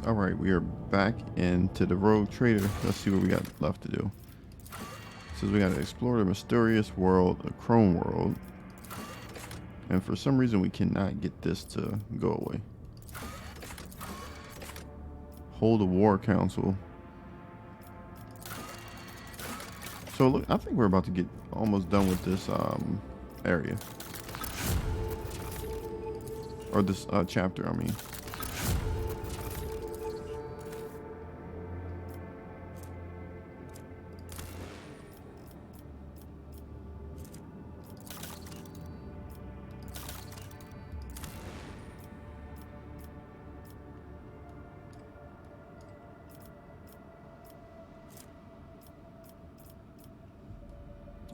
All right, we are back into the Rogue Trader. Let's see what we got left to do. It says we got to explore the mysterious world, the Chrome world. And for some reason, we cannot get this to go away. Hold a war council. So look, I think we're about to get almost done with this area. Or this chapter, I mean.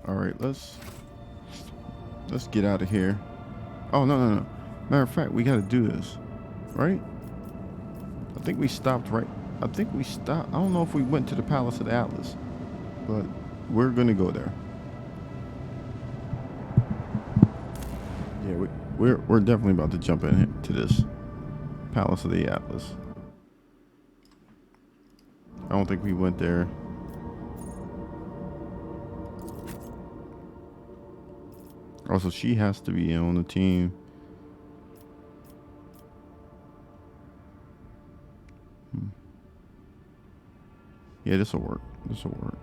All right, let's get out of here. Oh, no. Matter of fact, we got to do this, right? I think we stopped right. I think we stopped. I don't know if we went to the Palace of the Atlas, but we're going to go there. Yeah, we're definitely about to jump into this Palace of the Atlas. I don't think we went there. Also, she has to be on the team. Yeah, this will work. This will work.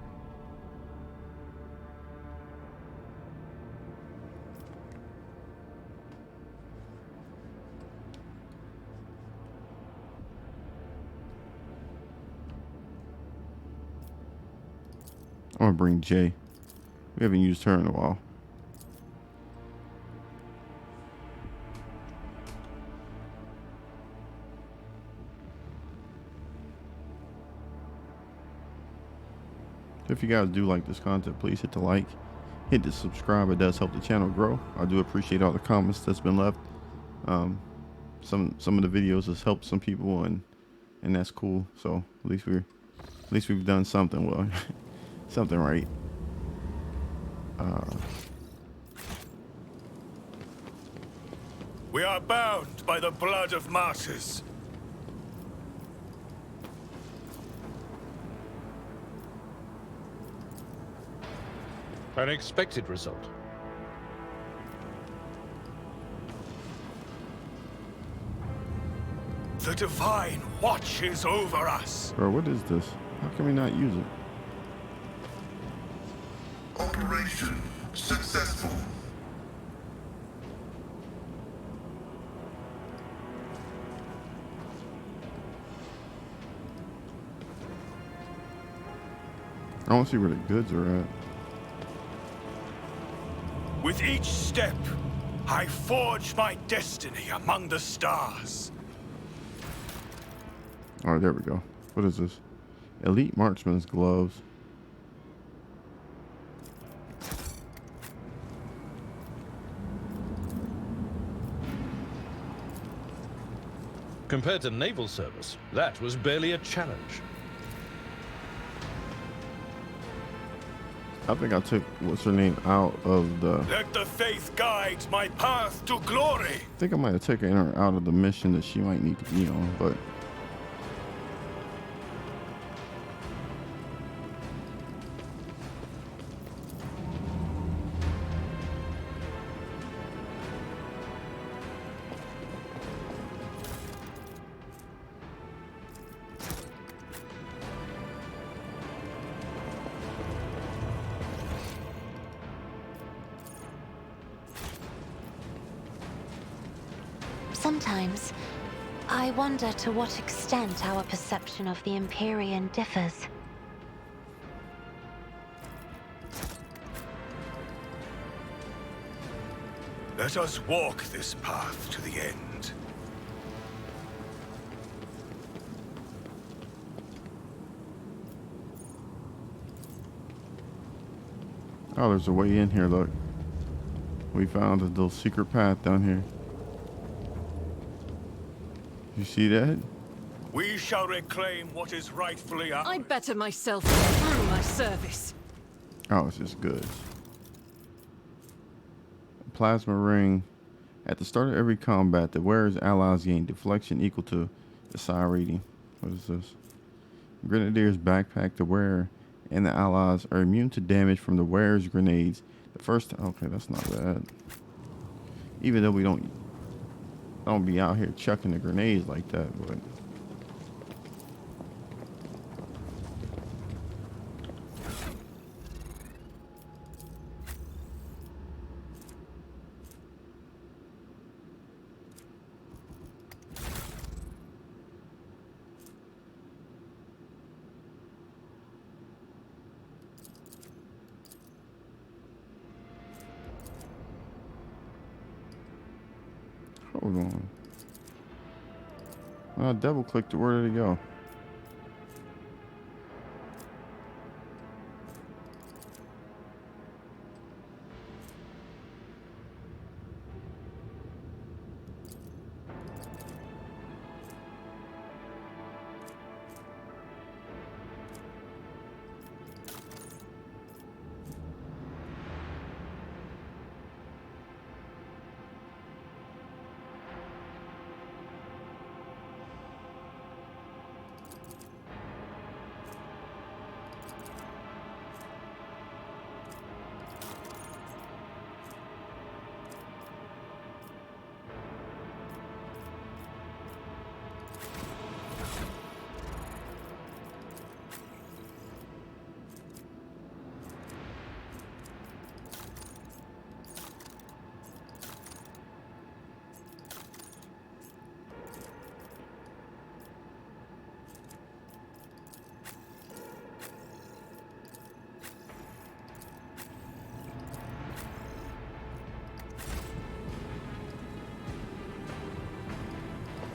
I'm gonna bring Jay. We haven't used her in a while. If you guys do like this content, please hit the like, hit the subscribe. It does help the channel grow. I do appreciate all the comments that's been left. Some of the videos has helped some people, and that's cool. So at least we've done something well, something right. We are bound by the blood of martyrs. An expected result. The Divine watches over us. Bro, what is this? How can we not use it? Operation successful. I don't see where the goods are at. With each step, I forge my destiny among the stars. All right, there we go. What is this? Elite Marksman's gloves. Compared to naval service, that was barely a challenge. I think I took what's her name out of the. Let the faith guide my path to glory. I think I might have taken her out of the mission that she might need to be on, but. Sometimes, I wonder to what extent our perception of the Empyrean differs. Let us walk this path to the end. Oh, there's a way in here, look. We found a little secret path down here. You see that? We shall reclaim what is rightfully ours. I better myself through my service. Oh, it's just good. Plasma ring. At the start of every combat, the wearer's allies gain deflection equal to the psi rating. What is this? Grenadier's backpack. The wearer and the allies are immune to damage from the wearer's grenades. The first. Okay, that's not bad. Even though we don't be out here chucking the grenades like that, but. Hold on. I double clicked it. Where did it go?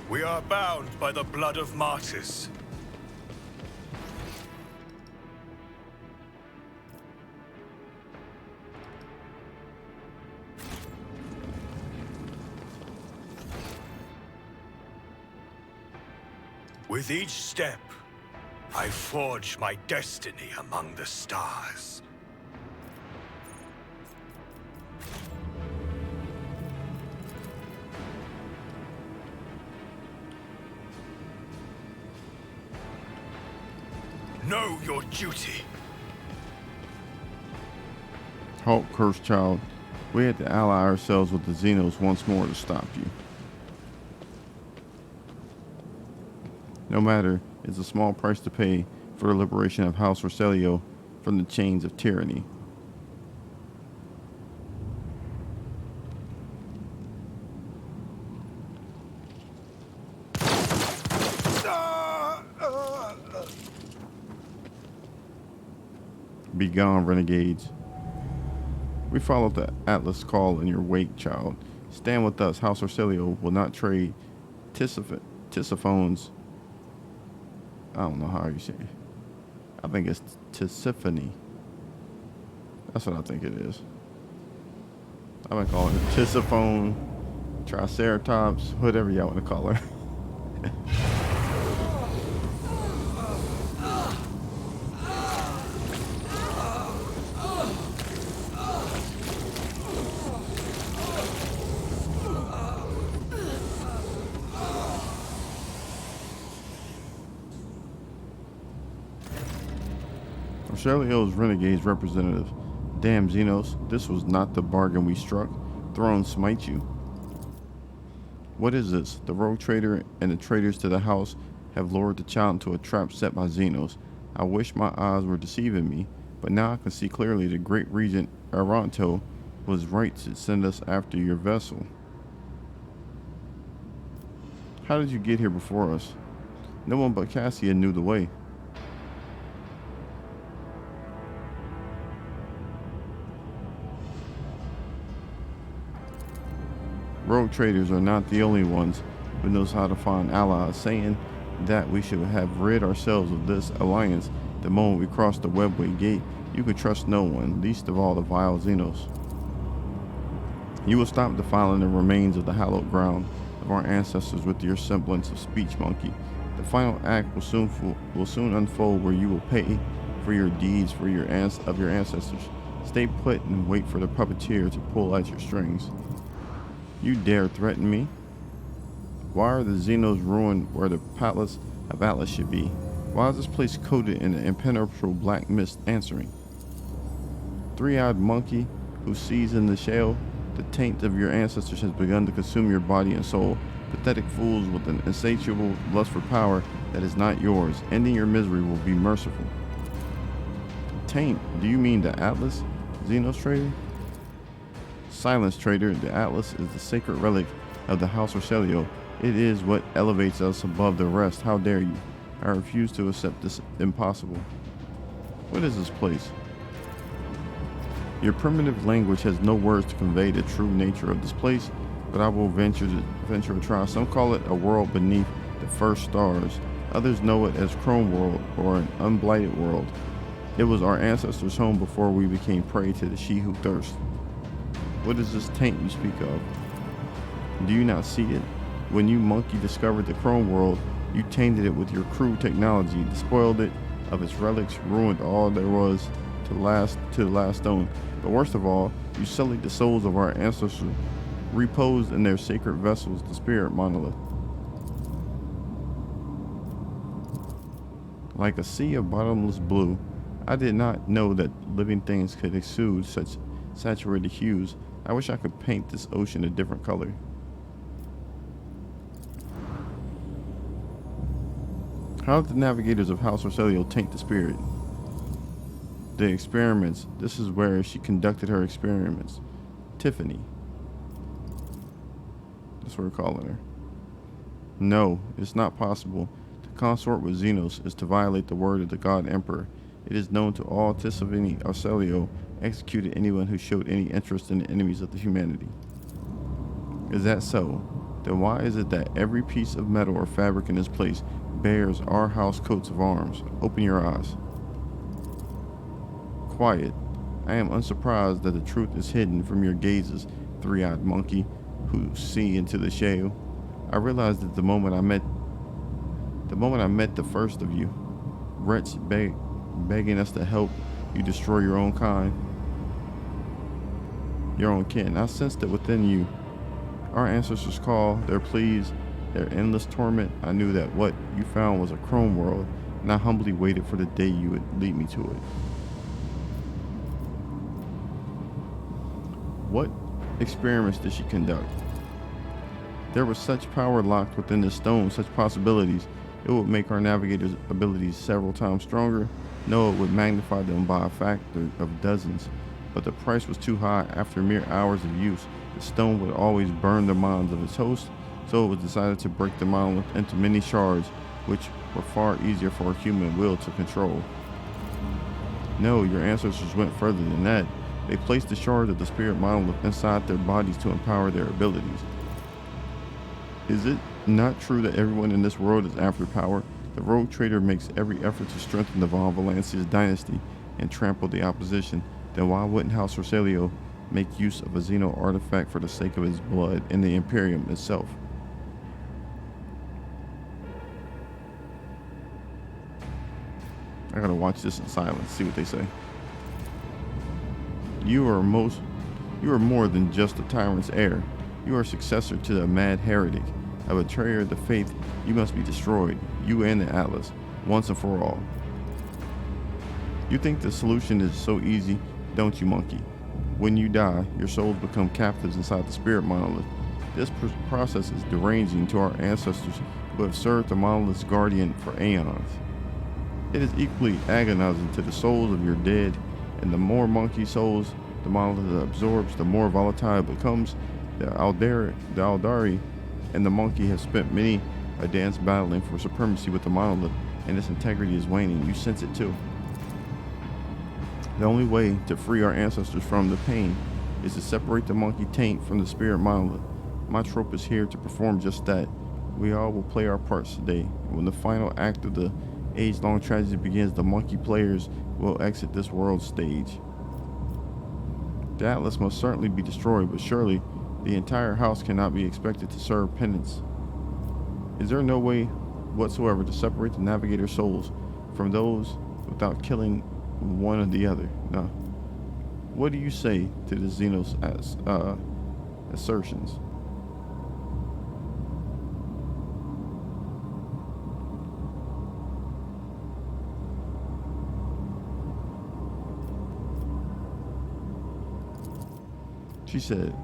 We are bound by the blood of martyrs. With each step, I forge my destiny among the stars. Know your duty. Halt, cursed child. We had to ally ourselves with the Xenos once more to stop you. No matter, it's a small price to pay for the liberation of House Roselio from the chains of tyranny. Be gone, renegades. We followed the Atlas call in your wake, child. Stand with us. House Roselio will not trade Tisiphone's. I don't know how you say it. I think it's Tisiphone. That's what I think it is. I've been calling it Tisiphone, Triceratops, whatever y'all want to call her. Roselio's renegades representative. Damn, Xenos, this was not the bargain we struck. Throne smite you. What is this? The rogue trader and the traitors to the house have lured the child into a trap set by Xenos. I wish my eyes were deceiving me, but now I can see clearly the great regent Aranto was right to send us after your vessel. How did you get here before us? No one but Cassia knew the way. Rogue traders are not the only ones who knows how to find allies, saying that we should have rid ourselves of this alliance the moment we cross the webway gate. You can trust no one, least of all the vile Xenos. You will stop defiling the remains of the hallowed ground of our ancestors with your semblance of speech monkey. The final act will soon unfold, where you will pay for your deeds of your ancestors. Stay put and wait for the puppeteer to pull at your strings. You dare threaten me? Why are the Xenos ruined where the palace of Atlas should be. Why is this place coated in an impenetrable black mist answering? Three-eyed monkey who sees in the shell, the taint of your ancestors has begun to consume your body and soul. Pathetic fools with an insatiable lust for power that is not yours. Ending your misery will be merciful. Taint, do you mean the Atlas? Xenos traitor? Silence, traitor. The Atlas is the sacred relic of the House Orselio. It is what elevates us above the rest. How dare you? I refuse to accept this impossible. What is this place? Your primitive language has no words to convey the true nature of this place, but I will venture a try. Some call it a world beneath the first stars. Others know it as Chrome World or an unblighted world. It was our ancestors' home before we became prey to the she who thirsts. What is this taint you speak of? Do you not see it? When you monkey discovered the Chrome World, you tainted it with your crude technology, despoiled it of its relics, ruined all there was to the last stone. But worst of all, you sullied the souls of our ancestors, reposed in their sacred vessels, the spirit monolith. Like a sea of bottomless blue, I did not know that living things could exude such saturated hues. I wish I could paint this ocean a different color. How did the navigators of House Orselio taint the spirit? The experiments. This is where she conducted her experiments. Tiffany. That's what we're calling her. No, it's not possible. To consort with Xenos is to violate the word of the God Emperor. It is known to all Tiffany Orselio executed anyone who showed any interest in the enemies of the humanity. Is that so? Then why is it that every piece of metal or fabric in this place bears our house coats of arms? Open your eyes. Quiet. I am unsurprised that the truth is hidden from your gazes, three-eyed monkey who see into the shale. I realized that the moment I met the first of you, wretch begging us to help you destroy your own kind, your own kin. I sensed it within you. Our ancestors' call, their pleas, their endless torment. I knew that what you found was a Chrome World, and I humbly waited for the day you would lead me to it. What experiments did she conduct? There was such power locked within the stone, such possibilities. It would make our navigators' abilities several times stronger. No, it would magnify them by a factor of dozens. But the price was too high. After mere hours of use, the stone would always burn the minds of its host, so it was decided to break the monolith into many shards, which were far easier for a human will to control. No, your ancestors went further than that. They placed the shards of the spirit monolith inside their bodies to empower their abilities. Is it not true that everyone in this world is after power? The rogue trader makes every effort to strengthen the Von Valancia's dynasty and trample the opposition. Then why wouldn't House Orselio make use of a Xeno artifact for the sake of his blood and the Imperium itself? I gotta watch this in silence, see what they say. You are more than just a tyrant's heir. You are a successor to a mad heretic, a betrayer of the faith. You must be destroyed, you and the Atlas, once and for all. You think the solution is so easy, don't you, monkey? When you die, your souls become captives inside the spirit monolith. This process is deranging to our ancestors who have served the monolith's guardian for aeons. It is equally agonizing to the souls of your dead, and the more monkey souls the monolith absorbs, the more volatile it becomes. The Aldari and the monkey have spent many a dance battling for supremacy with the monolith, and its integrity is waning. You sense it too. The only way to free our ancestors from the pain is to separate the monkey taint from the spirit monolith. My trope is here to perform just that. We all will play our parts today. When the final act of the age-long tragedy begins, the monkey players will exit this world stage. The Atlas must certainly be destroyed, but surely the entire house cannot be expected to serve penance. Is there no way whatsoever to separate the navigator souls from those without killing one or the other? No. What do you say to the Xenos assertions? She said,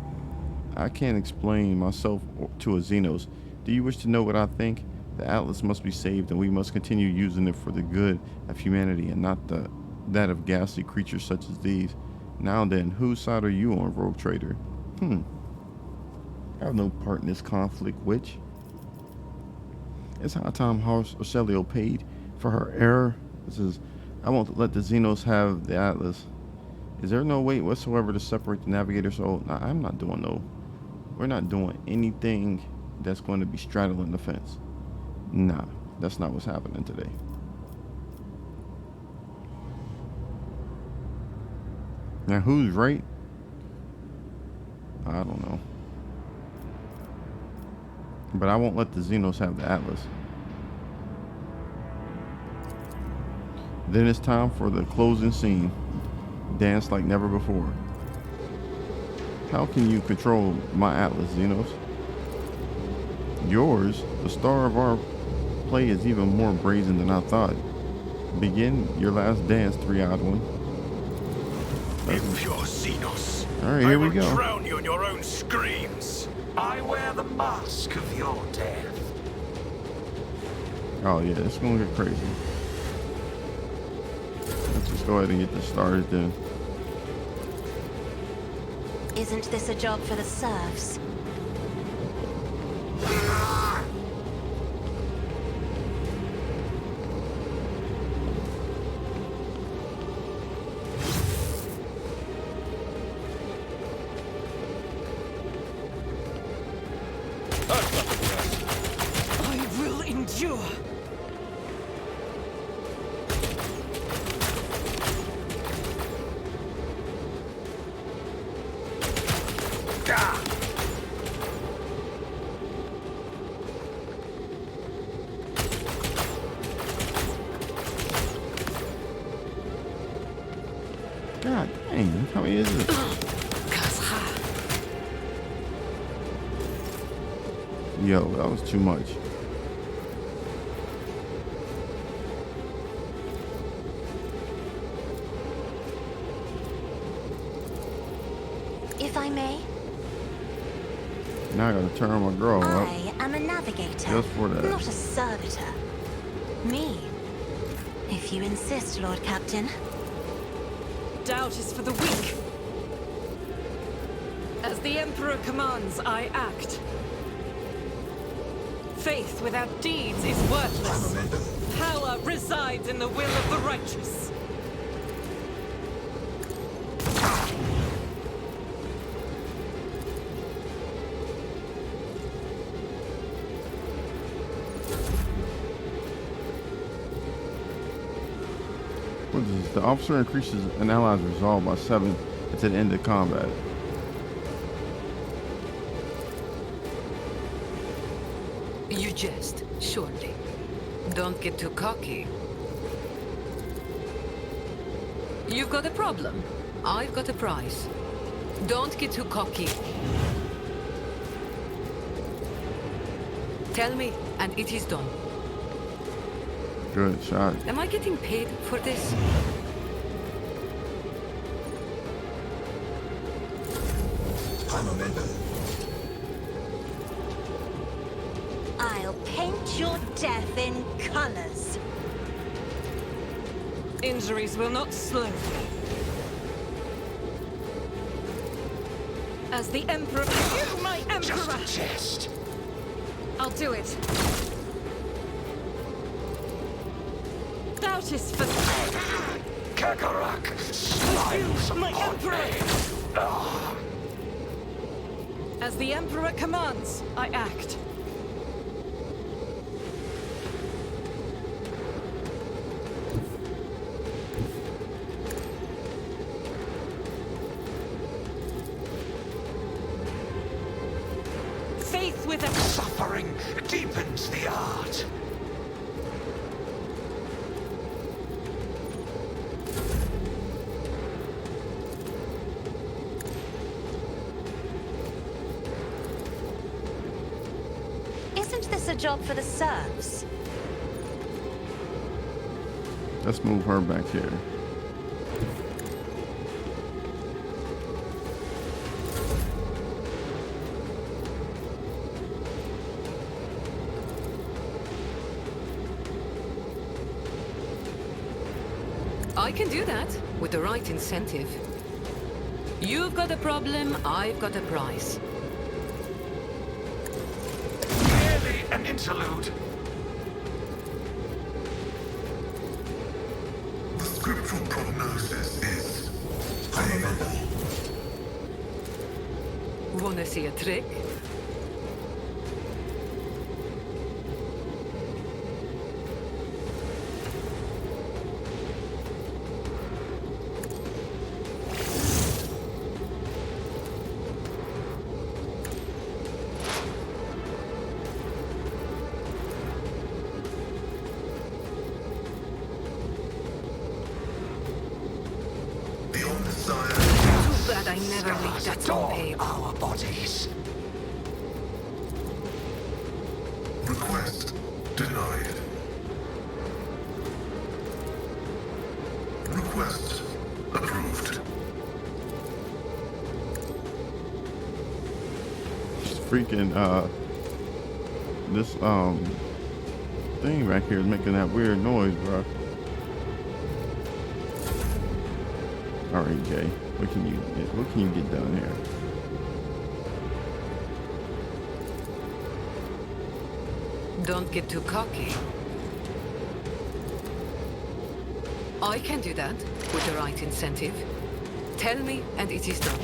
I can't explain myself to a Xenos. Do you wish to know what I think? The Atlas must be saved, and we must continue using it for the good of humanity and not that of ghastly creatures such as these. Now then, whose side are you on, rogue trader? I have no part in this conflict, witch. It's high time Horse Orcelio paid for her error. This is, I won't let the Xenos have the Atlas. Is there no way whatsoever to separate the navigator? So, nah, I'm not doing no. We're not doing anything that's going to be straddling the fence. Nah, that's not what's happening today. Now, who's right? I don't know. But I won't let the Xenos have the Atlas. Then it's time for the closing scene. Dance like never before. How can you control my Atlas, Xenos? Yours, the star of our play, is even more brazen than I thought. Begin your last dance, three-eyed one. Impure Xenos. All right, here we I will go. drown you in your own screams. I wear the mask of your death. Oh yeah, it's gonna get crazy. Let's just go ahead and get this started then. Isn't this a job for the serfs? I will endure. God dang, how many is it? Yo, that was too much. If I may, Now I gotta turn my girl up I am a navigator, just for that. not a servitor. Me, if you insist, Lord Captain. Doubt is for the weak. As the Emperor commands, I act. Faith without deeds is worthless. Power resides in the will of the righteous. What is this? The officer increases an ally's resolve by 7 until the end of combat. You jest, surely. Don't get too cocky. You've got a problem. I've got a prize. Don't get too cocky. Tell me, and it is done. Good shot. Am I getting paid for this? I'm a member. I'll paint your death in colors. Injuries will not slow me. As the Emperor, you, my Emperor! Just a jest. I'll do it. Doubt is for Kakaruk smiles my upon Emperor! me. As the Emperor commands, I act. Faith with a Suffering deepens the art. Isn't this a job for the serfs? Let's move her back here. I can do that with the right incentive. You've got a problem, I've got a prize. Merely an interlude. The scriptural prognosis is favorable. Wanna see a trick? Beyond desire, Too bad I never reached that Pompeii. Our bodies. request denied. Request approved. This freaking this thing back here is making that weird noise, bro. All right, Jay, what can you get done here? Don't get too cocky. I can do that with the right incentive. Tell me and it is done.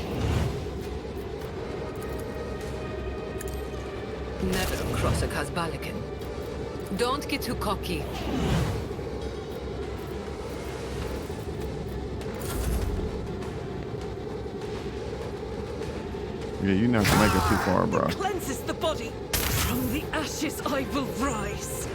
Never cross a Kazbalikan. Don't get too cocky. Yeah, you're not gonna make it too far, bro. Cleanses the body. From the ashes I will rise.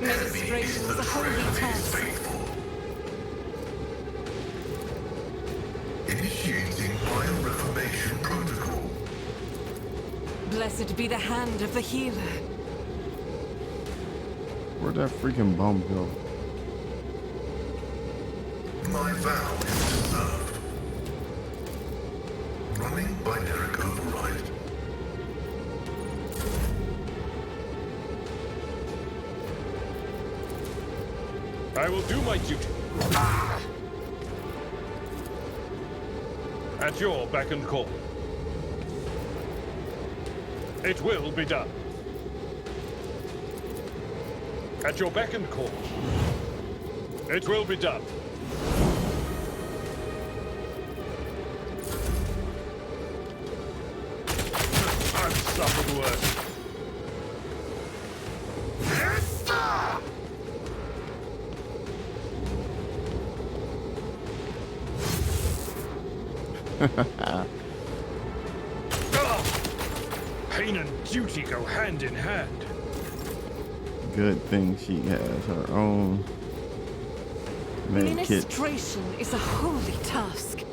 Ministration is a holy task. Faithful. Initiating bioreformation protocol. Blessed be the hand of the healer. Where'd that freaking bum go? My vow is to serve. Running binary override. I will do my duty. At your beck and call. It will be done. At your beck and call. It will be done. I've suffered worse. Pain and duty go hand in hand. Good thing she has her own med kit. Ministration is a holy task.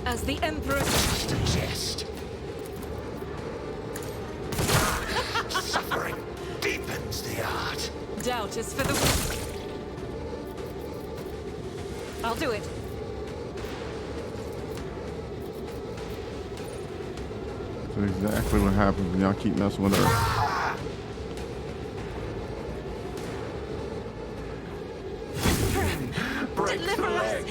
As the Emperor... Just a jest. Suffering deepens the art. Doubt is for the weak. I'll do it. That's exactly what happens when y'all keep messing with her. Deliver us!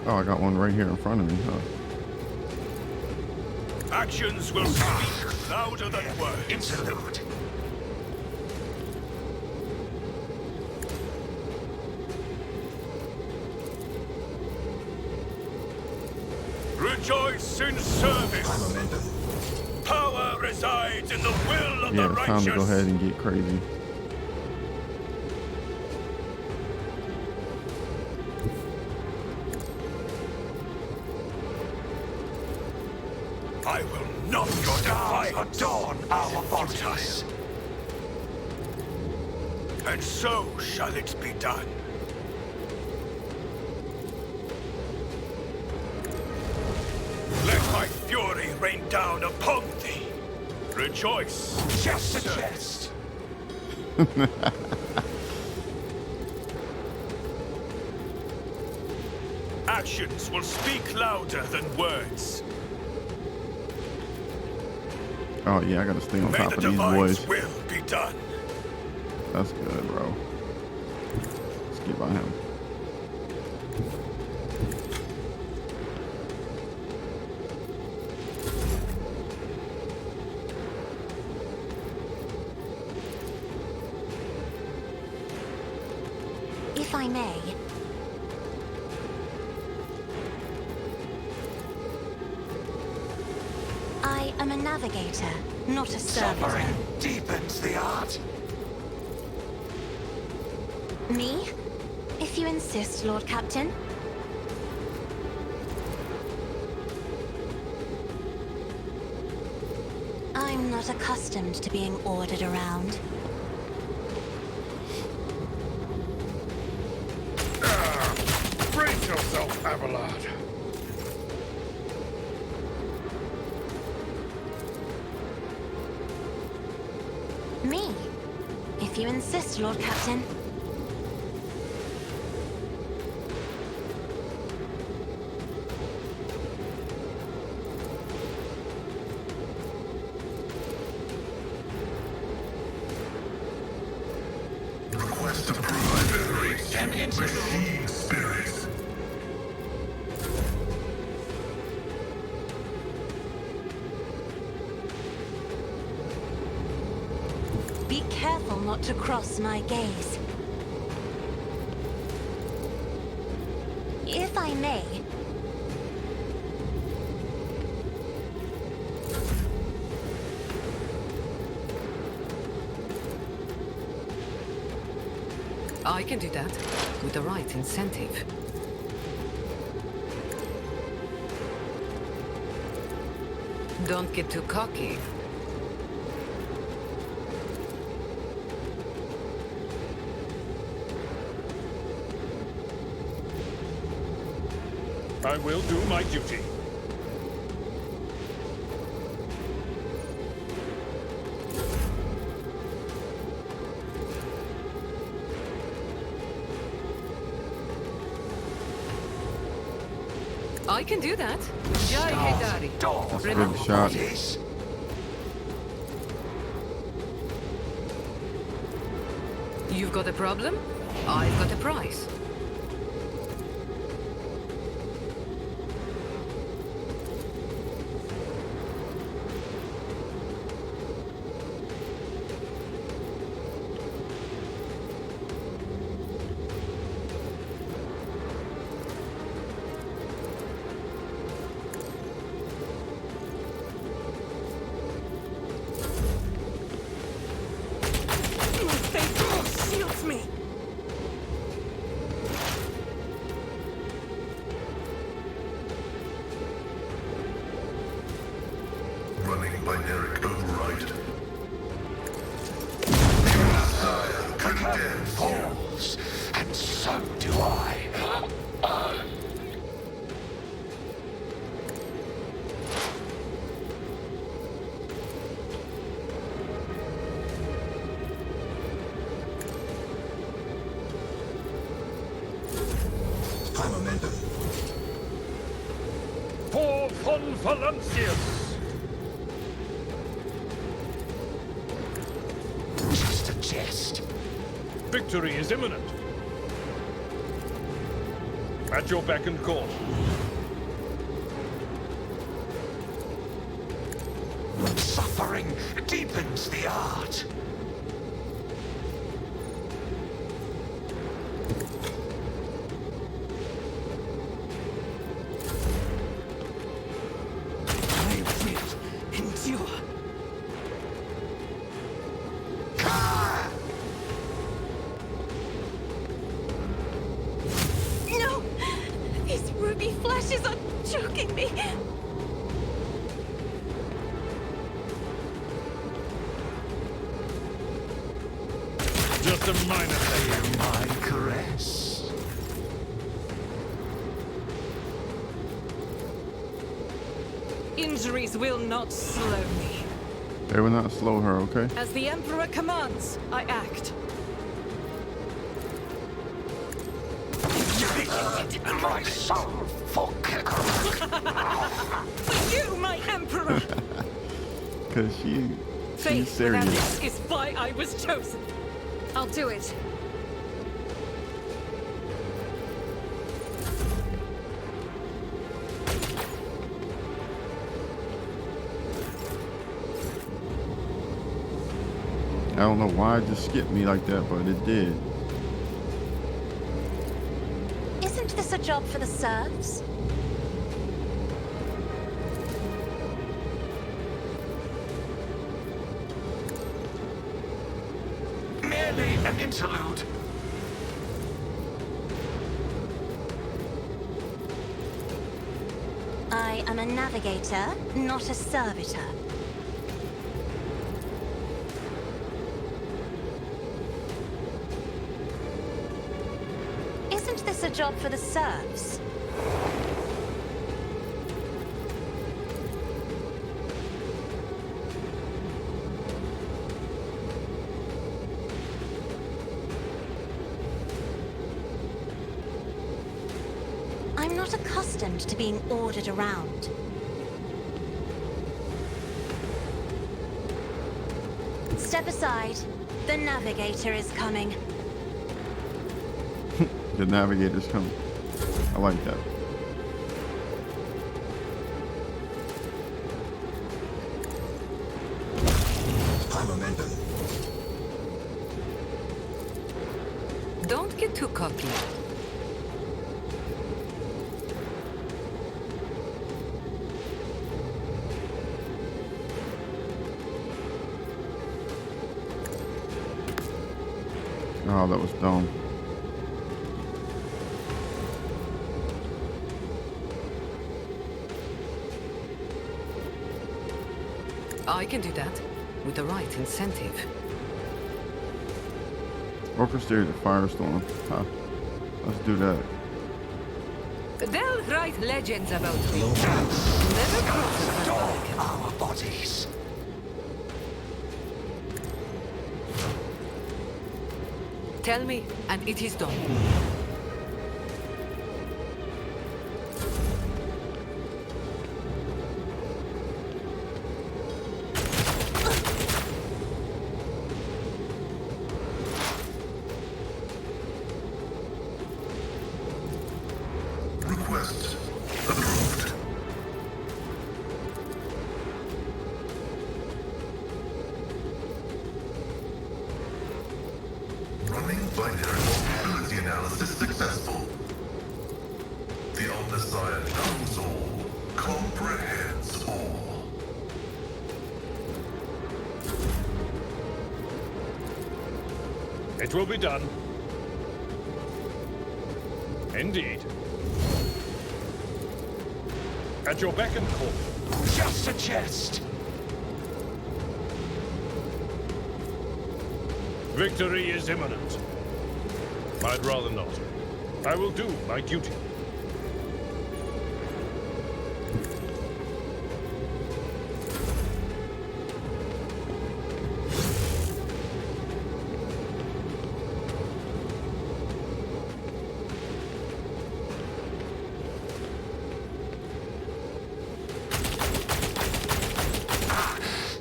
Oh, I got one right here in front of me, huh? Actions will speak louder than words. Interlude. Rejoice in service. Momentum. Power resides in the will of Yeah, the it's righteous. time to go ahead and get crazy. I will not defy adorn our bodies. And so shall it be done. Let my fury rain down upon thee. Rejoice. Just a jest. Actions will speak louder than words. Oh yeah, I gotta stay on May top the of these divine's boys. will be done. That's good, bro. Let's get by him. If I may, I am a navigator, not a servitor. Deepens the art. Me? If you insist, Lord Captain. I'm not accustomed to being ordered around. Brace yourself, Abelard. Me? If you insist, Lord Captain. Request approved. Machine spirits. Be careful not to cross my gaze. If I may, I can do that with the right incentive. Don't get too cocky. I will do my duty. I can do that. Jai Hedari. That's a good shot. You've got a problem? I've got a prize. Shields me. Running binary override. Sire, condemns Falls, and so do I. For von Valancius! Just a jest. Victory is imminent. At your beck and call. Suffering deepens the art. I will endure. choking me. Just a minor thing. My caress. Injuries will not slow me. They will not slow her, okay? As the Emperor commands, I act. My soul for For you, my Emperor! Cause she's Faith without serious. it is why I was chosen. I'll do it. I don't know why it just skipped me like that, but it did. Isn't this a job for the serfs? merely an interlude. I am a navigator, not a servitor. Isn't this a job for the serfs? I'm not accustomed to being ordered around. Step aside. The navigator is coming. The navigator's coming. I like that. Momentum. Don't get too cocky. Oh, that was dumb. I can do that with the right incentive. Orchestrated the firestorm. Huh. Let's do that. They'll write legends about me. Never cross a Our bodies. Tell me, and it is done. Request approved. Running binary probability analysis successful. The Omniscient knows all, comprehends all. It will be done. Indeed. At your beck and call. Just a jest. Victory is imminent. I'd rather not. I will do my duty.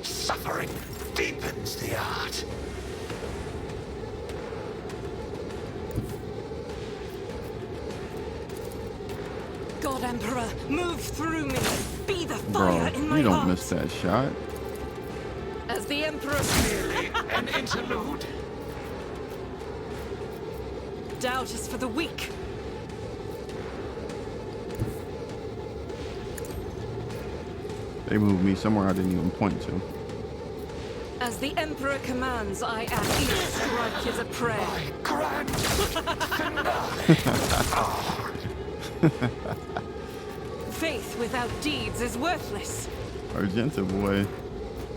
Suffering deepens the art. God, Emperor, move through me. Be the Bro, fire in my you don't heart. miss that shot. As the Emperor... Merely an interlude. Doubt is for the weak. They moved me somewhere I didn't even point to. As the Emperor commands, I act. Each strike is a prayer. Grand finale. faith without deeds is worthless. Argenta, boy,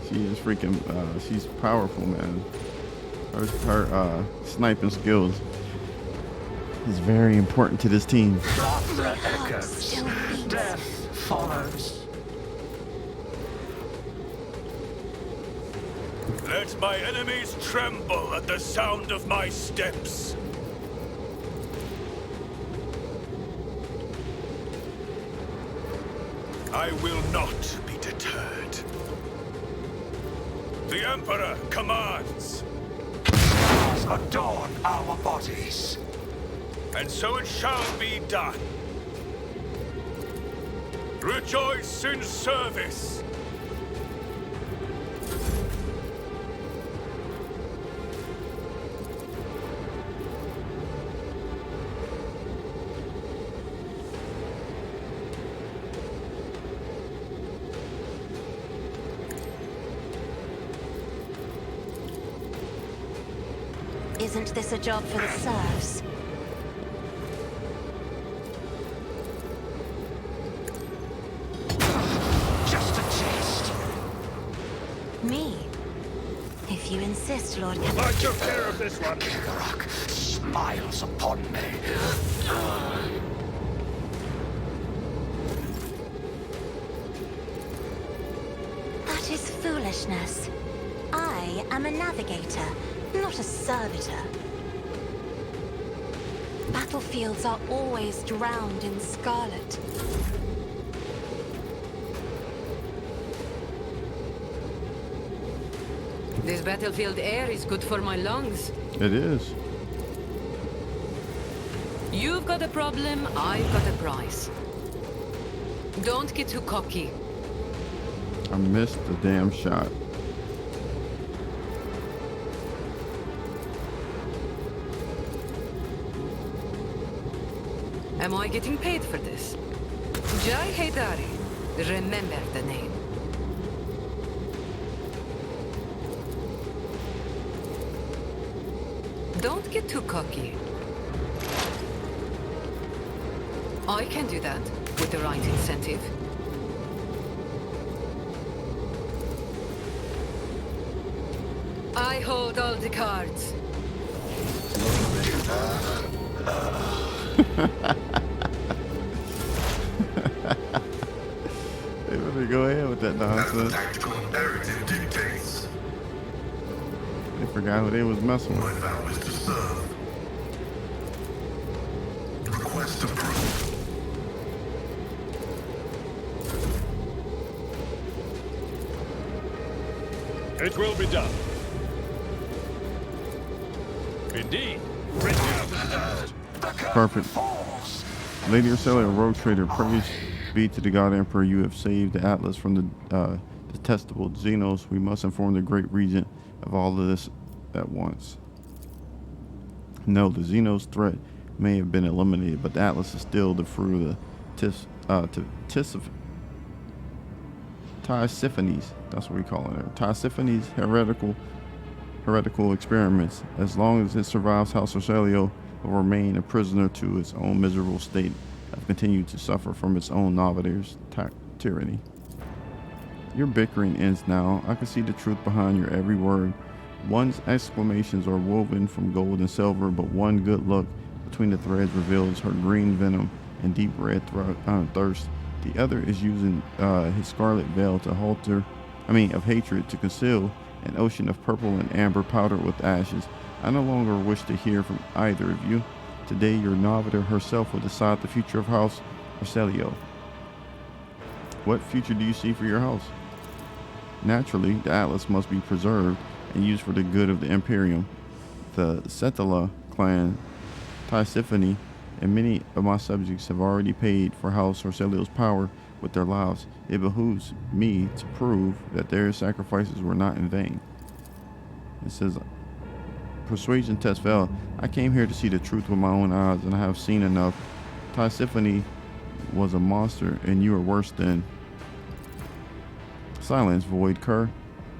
she is freaking, she's powerful, man. Her sniping skills is very important to this team. Laughter echoes. Death follows. Let my enemies tremble at the sound of my steps. I will not be deterred. The Emperor commands. Stars adorn our bodies. And so it shall be done. Rejoice in service. Isn't this a job for the serfs? Just a taste. Me? If you insist, Lord Captain. I took care of this one. Kirak smiles upon me. That is foolishness. I am a navigator, not a servitor. Battlefields are always drowned in scarlet. This battlefield air is good for my lungs. It is. You've got a problem, I've got a prize. Don't get too cocky. I missed the damn shot. Am I getting paid for this? Jai Haydari. Remember the name. Don't get too cocky. I can do that with the right incentive. I hold all the cards. They better go ahead with that As the nonsense. tactical imperative dictates, They forgot who they was messing my with. vow is to serve. Request approved. It will be done. Indeed. Bring out the dust. Perfect. Lady Urselia, a rogue trader, praise be to the God Emperor. You have saved the Atlas from the detestable Xenos. We must inform the great regent of all of this at once. No, the Xenos threat may have been eliminated, but the Atlas is still the fruit of the Tisiphonies. That's what we call it. Tisiphonies heretical experiments. As long as it survives, House Urselio will remain a prisoner to its own miserable state and continue to suffer from its own Novator's tyranny. Your bickering ends now. I can see the truth behind your every word. One's exclamations are woven from gold and silver, but one good look between the threads reveals her green venom and deep red thirst. The other is using his scarlet veil of hatred to conceal an ocean of purple and amber powdered with ashes. I no longer wish to hear from either of you. Today, your Novator herself will decide the future of House Urselio. What future do you see for your house? Naturally, the Atlas must be preserved and used for the good of the Imperium. The Setala clan, Tisiphone, and many of my subjects have already paid for House Urselio's power with their lives. It behooves me to prove that their sacrifices were not in vain. It says, persuasion test failed. I came here to see the truth with my own eyes, and I have seen enough. Tisiphone was a monster, and you are worse than... Silence, Void Cur.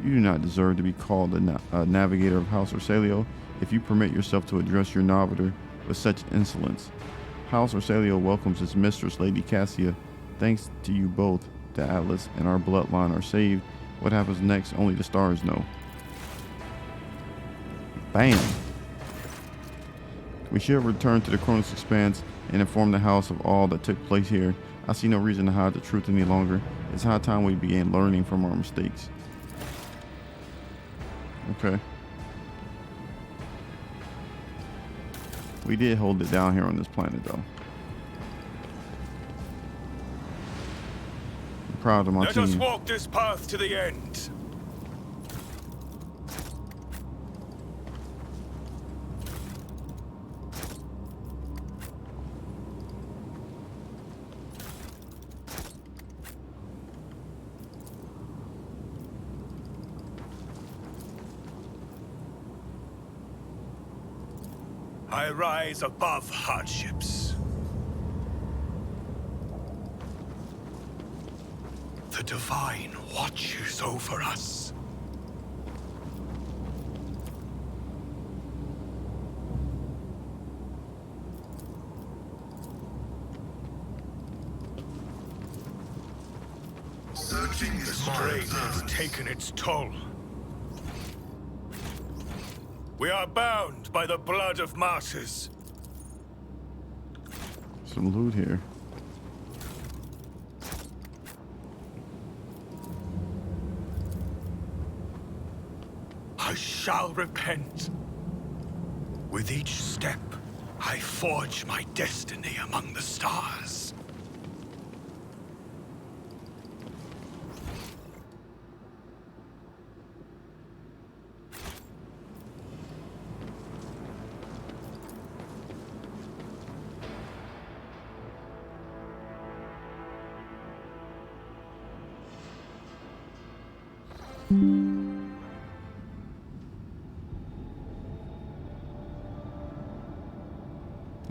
You do not deserve to be called a navigator of House Urselio if you permit yourself to address your Novator with such insolence. House Urselio welcomes its mistress, Lady Cassia, Thanks to you both, the Atlas and our bloodline are saved. What happens next, only the stars know. Bam! We should return to the Cronus Expanse and inform the house of all that took place here. I see no reason to hide the truth any longer. It's high time we began learning from our mistakes. Okay. We did hold it down here on this planet, though. I'm proud of my Let team. us walk this path to the end. I rise above hardships. The Divine watches over us. Searching The is strain has taken its toll. We are bound by the blood of martyrs. Some loot here. I shall repent. With each step, I forge my destiny among the stars.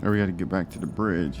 Now we got to get back to the bridge.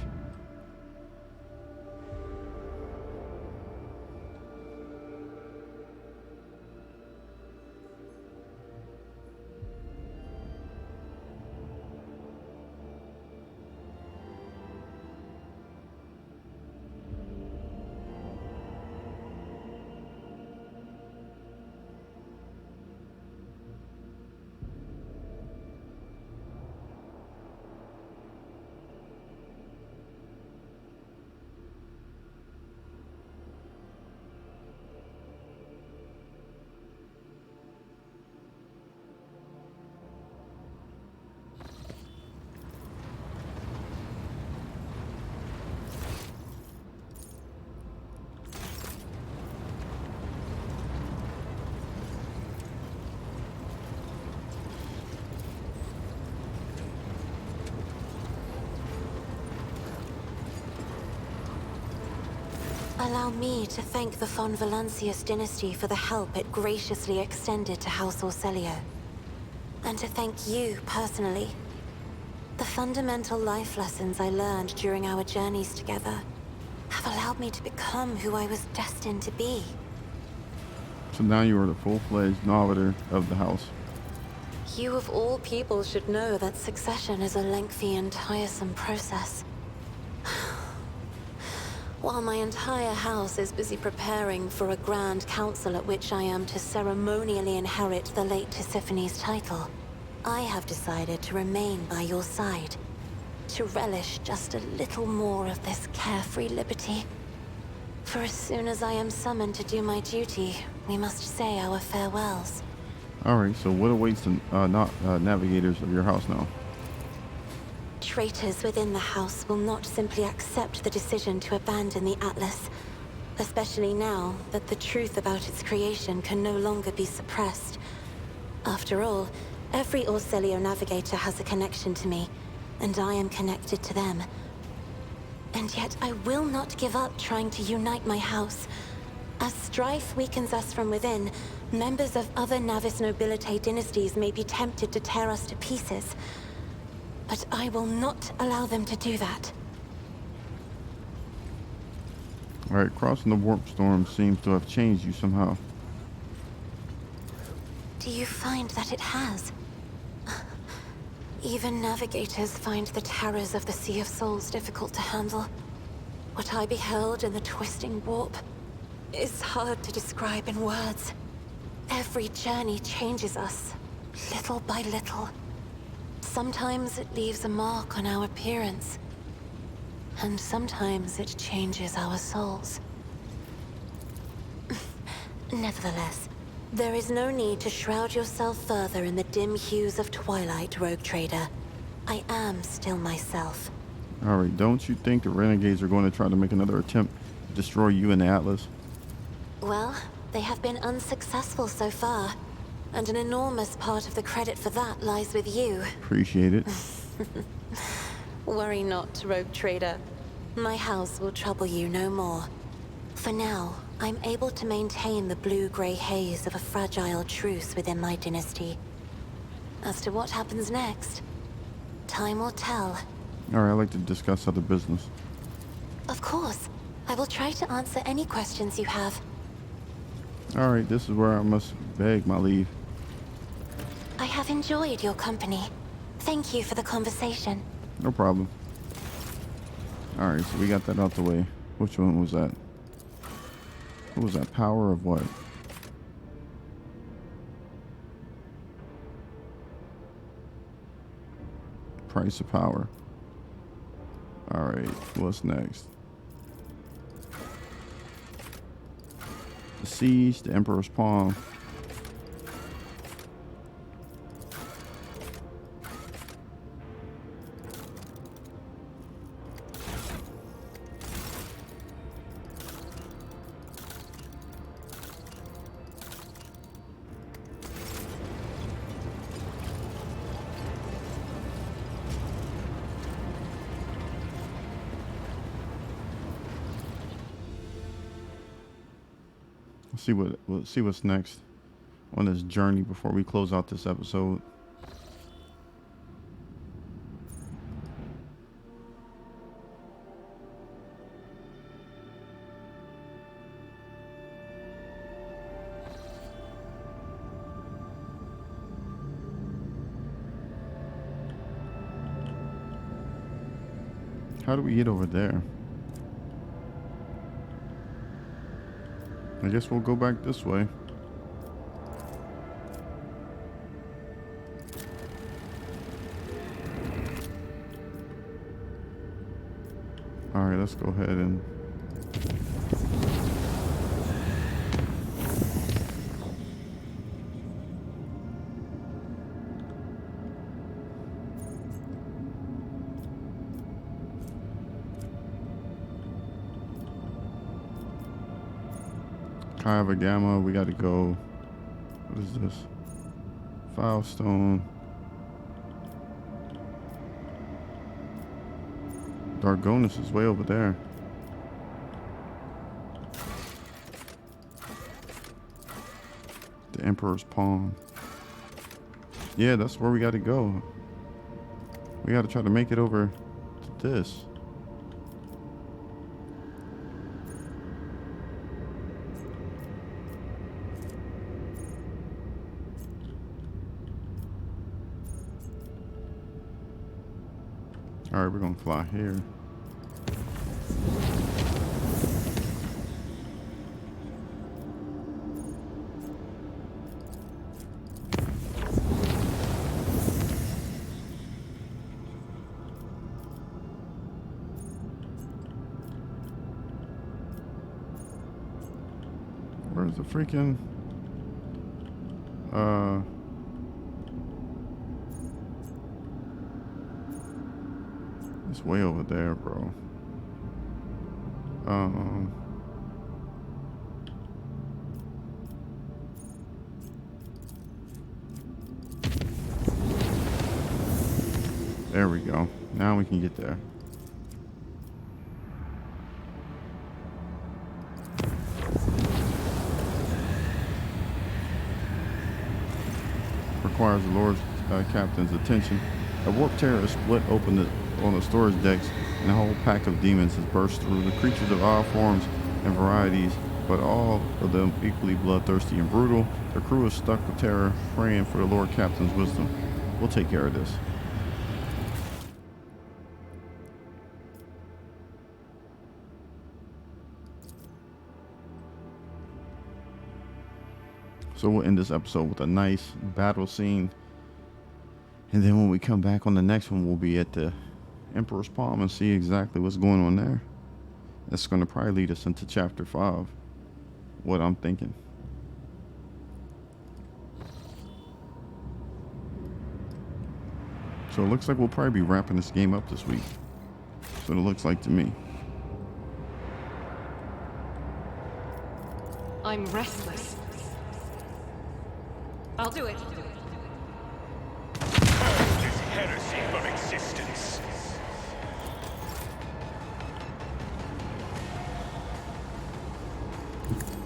Allow me to thank the Von Valancius dynasty for the help it graciously extended to House Orselio. And to thank you personally. The fundamental life lessons I learned during our journeys together have allowed me to become who I was destined to be. So now you are the full-fledged Noviter of the house. You of all people should know that succession is a lengthy and tiresome process. While my entire house is busy preparing for a grand council at which I am to ceremonially inherit the late Tissiphane's title, I have decided to remain by your side, to relish just a little more of this carefree liberty. For as soon as I am summoned to do my duty, we must say our farewells. Alright, so what awaits the navigators of your house now? Traitors within the house will not simply accept the decision to abandon the Atlas, especially now that the truth about its creation can no longer be suppressed. After all, every Orselio navigator has a connection to me, and I am connected to them. And yet I will not give up trying to unite my house. As strife weakens us from within, members of other Navis Nobilitae dynasties may be tempted to tear us to pieces. But I will not allow them to do that. Alright, crossing the warp storm seems to have changed you somehow. Do you find that it has? Even navigators find the terrors of the Sea of Souls difficult to handle. What I beheld in the twisting warp is hard to describe in words. Every journey changes us, little by little. Sometimes it leaves a mark on our appearance, and sometimes it changes our souls. Nevertheless, there is no need to shroud yourself further in the dim hues of twilight, Rogue Trader. I am still myself. Alright, don't you think the renegades are going to try to make another attempt to destroy you and the Atlas? Well, they have been unsuccessful so far, and an enormous part of the credit for that lies with you. Appreciate it. Worry not, Rogue Trader. My house will trouble you no more. For now, I'm able to maintain the blue-gray haze of a fragile truce within my dynasty. As to what happens next, time will tell. Alright, I'd like to discuss other business. Of course. I will try to answer any questions you have. Alright, this is where I must beg my leave. I have enjoyed your company. Thank you for the conversation. No problem. Alright, so we got that out the way. Which one was that? What was that? Power of what? Price of power. Alright, what's next? The Siege, the Emperor's Palm. We'll see what's next on this journey before we close out this episode. How do we get over there? I guess we'll go back this way. All right, let's go ahead and Kaiva Gamma, we got to go. What is this? Filestone. Dargonus is way over there. The Emperor's Palm. Yeah, that's where we got to go. We got to try to make it over to this. All right, we're gonna fly here. Where's the freaking it's way over there, bro. There we go. Now we can get there. Requires the Lord Captain's attention. A warp terror is split open on the storage decks, and a whole pack of demons has burst through. The creatures of all forms and varieties, but all of them equally bloodthirsty and brutal. The crew is stuck with terror, praying for the Lord Captain's wisdom. We'll take care of this. So we'll end this episode with a nice battle scene. And then when we come back on the next one, we'll be at the Emperor's Palm and see exactly what's going on there. That's going to probably lead us into chapter 5. What I'm thinking. So it looks like we'll probably be wrapping this game up this week. That's what it looks like to me. I'm restless. I'll do it. Cursed is heresy from existence.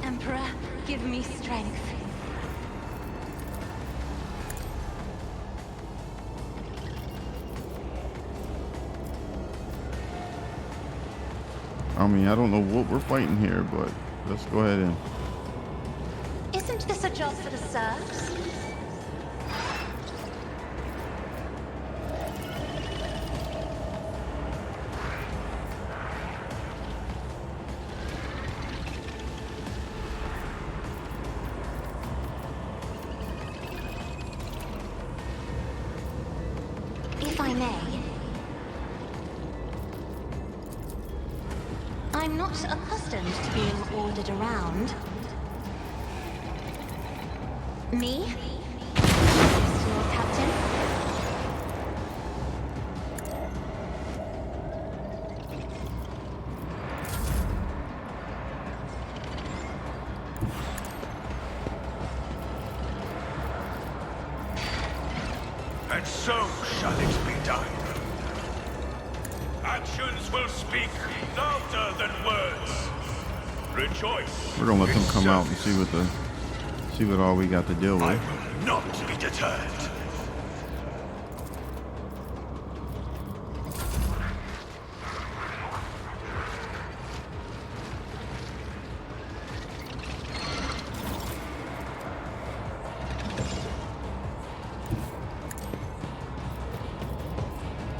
Emperor, give me strength. I mean, I don't know what we're fighting here, but let's go ahead and... Isn't this a job for the serfs? If I may. I'm not accustomed to being ordered around. Me? Yes, Lord Captain. And so shall it be done. Actions will speak louder than words. Rejoice. We're gonna let them come out and see what all we got to deal I with. will not be deterred.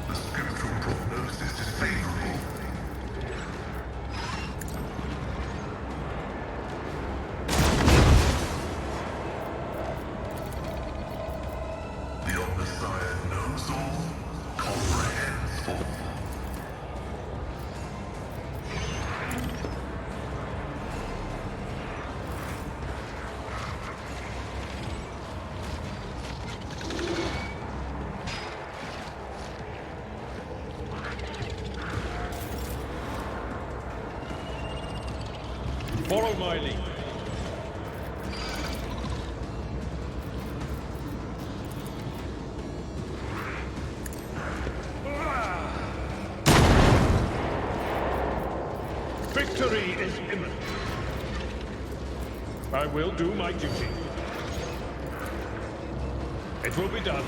The spiritual prognosis is favorable. The Omnissiah knows all, comprehends all. Follow my lead. Victory is imminent. I will do my duty. It will be done.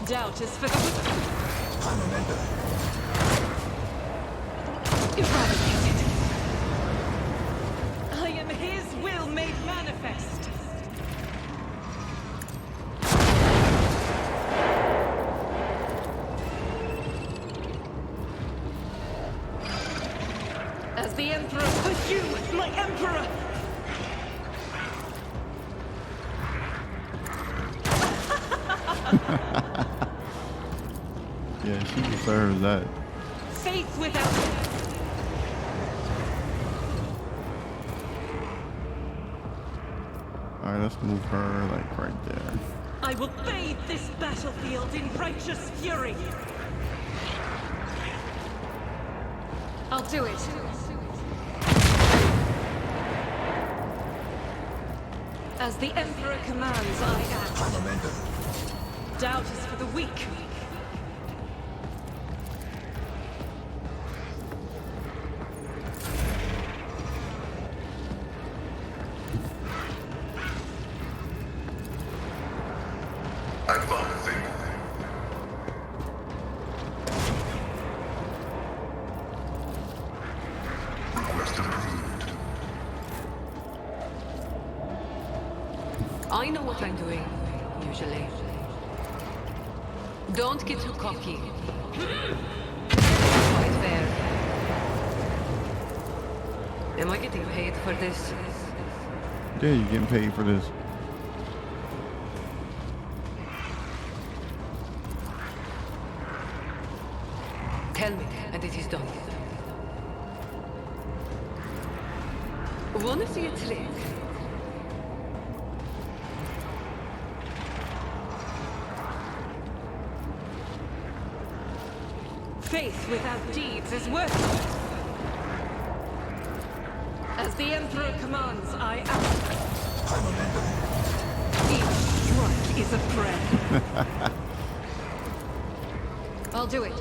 Doubt is for the eradicated. I am his will made manifest. As the Emperor for you, my Emperor! Yeah, she deserves that. Faith without Alright, let's move her like right there. I will bathe this battlefield in righteous fury. I'll do it. As the Emperor commands, I act. Doubt is for the weak. Advancing. Request approved. I know what I'm doing, usually. Don't get too cocky. Quite fair. Am I getting paid for this? Yeah, you're getting paid for this. Tell me, and it is done. Wanna see a trick? Faith without deeds is worthless. As the Emperor commands, I act. Each strike is a prayer. I'll do it.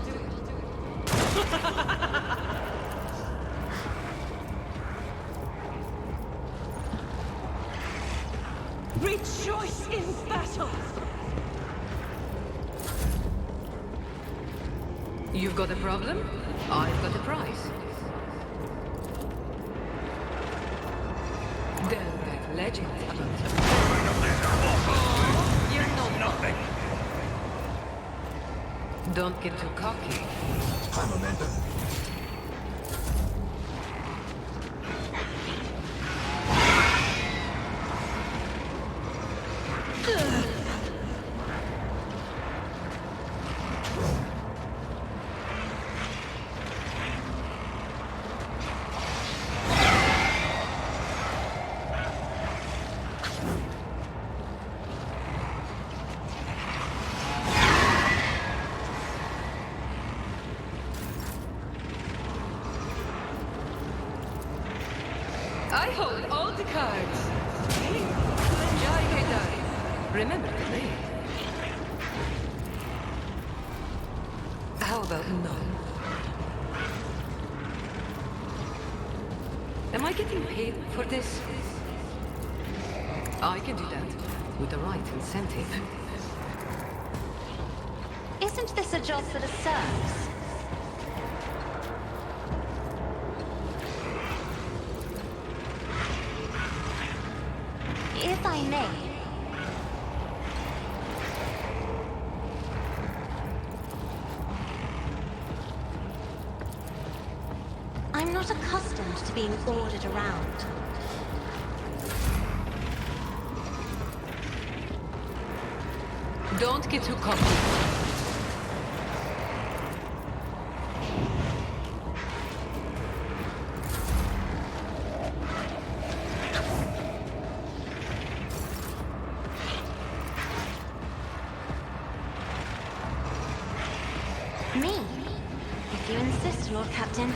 Rejoice in battle! You've got a problem? I've got a prize. Then that legend about You're not Nothing. Don't get too cocky. I hold all the cards. Remember the name. How about no? Am I getting paid for this? I can do that with the right incentive. Isn't this a job for the serfs? If I may. I'm not accustomed to being ordered around. Don't get too cocky. Me? If you insist, Lord Captain.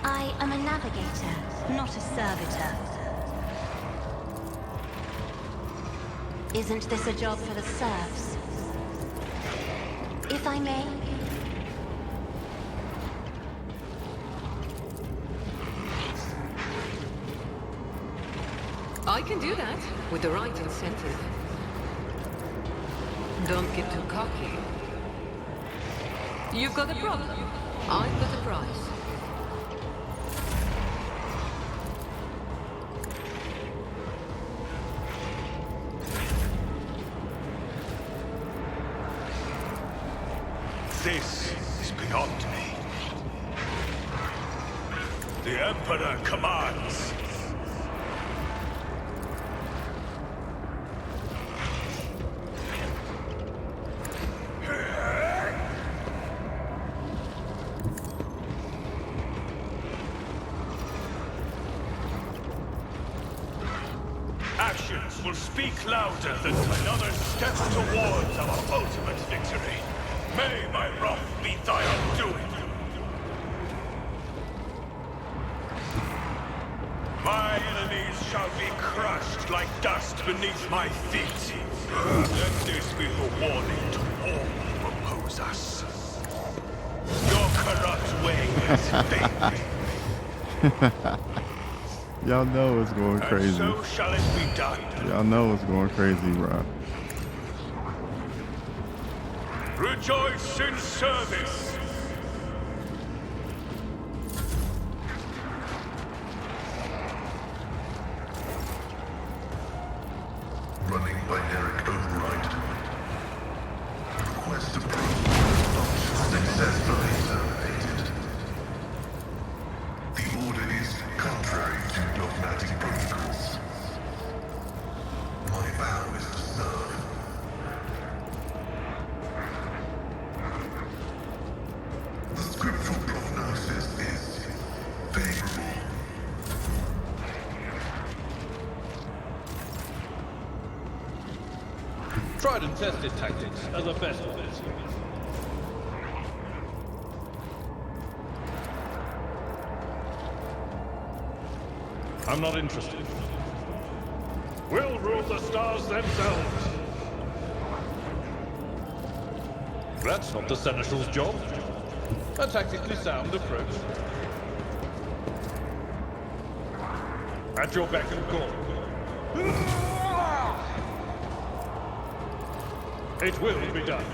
I am a navigator, not a servitor. Isn't this a job for the serfs? If I may. I can do that with the right incentive. Don't get too cocky. You've got a problem. I've got a prize. This is beyond me. The Emperor commands. Actions will speak louder than another step towards our ultimate victory. May my wrath be thy undoing. My enemies shall be crushed like dust beneath my feet. Let this be the warning to all who oppose us. Your corrupt ways fade. Y'all know it's going crazy. And so shall it be done. Y'all know it's going crazy, bro. Rejoice in service. running binary override. Request approved. Function successfully terminated. The order is contrary to dogmatic protocols. My vow is to serve. The scriptural prognosis is favorable. Tried and tested tactics are the best of it. I'm not interested. We'll rule the stars themselves. That's not the Seneschal's job. A tactically sound approach. At your beck and call. It will be done.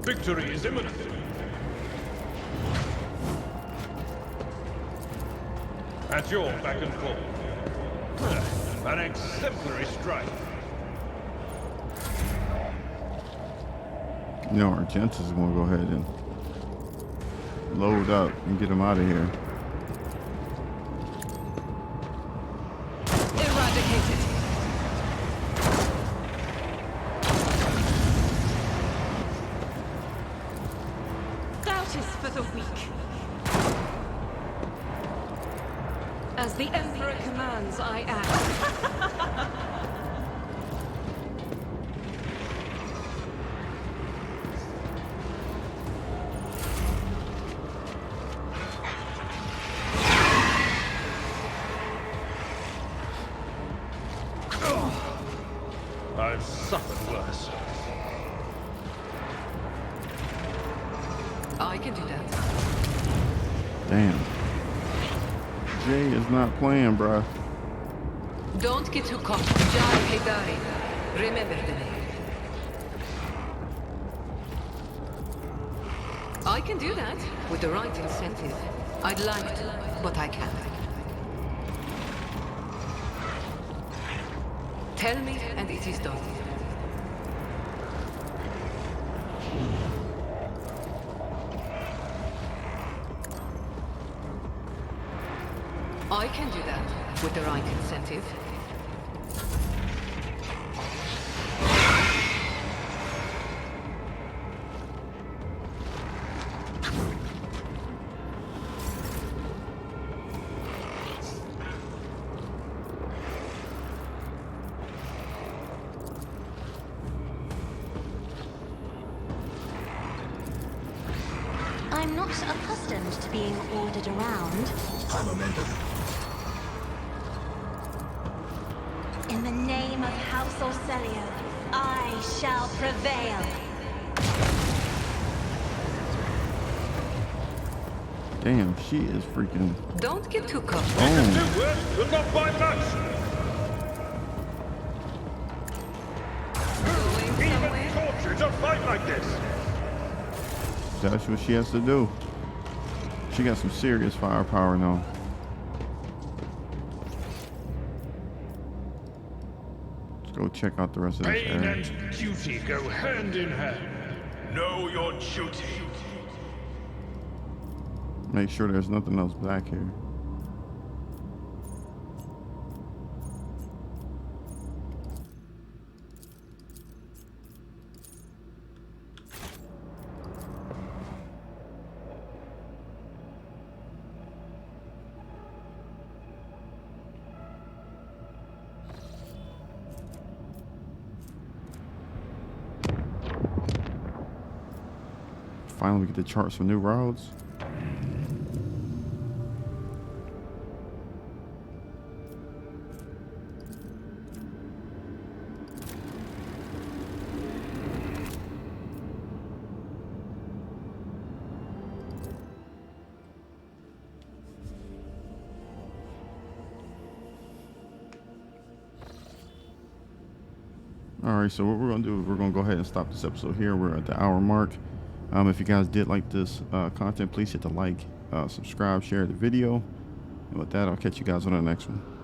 Victory is imminent. At your beck and call. An exemplary strike. You know, Argentus is going to go ahead and load up and get him out of here. Eradicated. Doubt is for the weak. As the Emperor commands, I act. I've suffered worse. I can do that. Damn. Jay is not playing, bruh. Don't get too caught. Jar Haydari. Remember the name. I can do that with the right incentive. I'd like to, but I can't. Tell me, and it is done. I can do that with the right incentive. I'm not accustomed to being ordered around. In the name of House Orcelio, I shall prevail. Damn, she is freaking. Don't get too caught. Oh, Do well, but not by much. Going Even somewhere? torture to fight like this. that's what she has to do. She got some serious firepower now. Let's go check out the rest of this Pain area. and duty go hand in hand. Know your duty. Make sure there's nothing else back here. Finally, we get the charts for new routes. All right, so what we're gonna do is we're gonna go ahead and stop this episode here. We're at the hour mark. If you guys did like this content, please hit the like, subscribe, share the video. And with that, I'll catch you guys on the next one.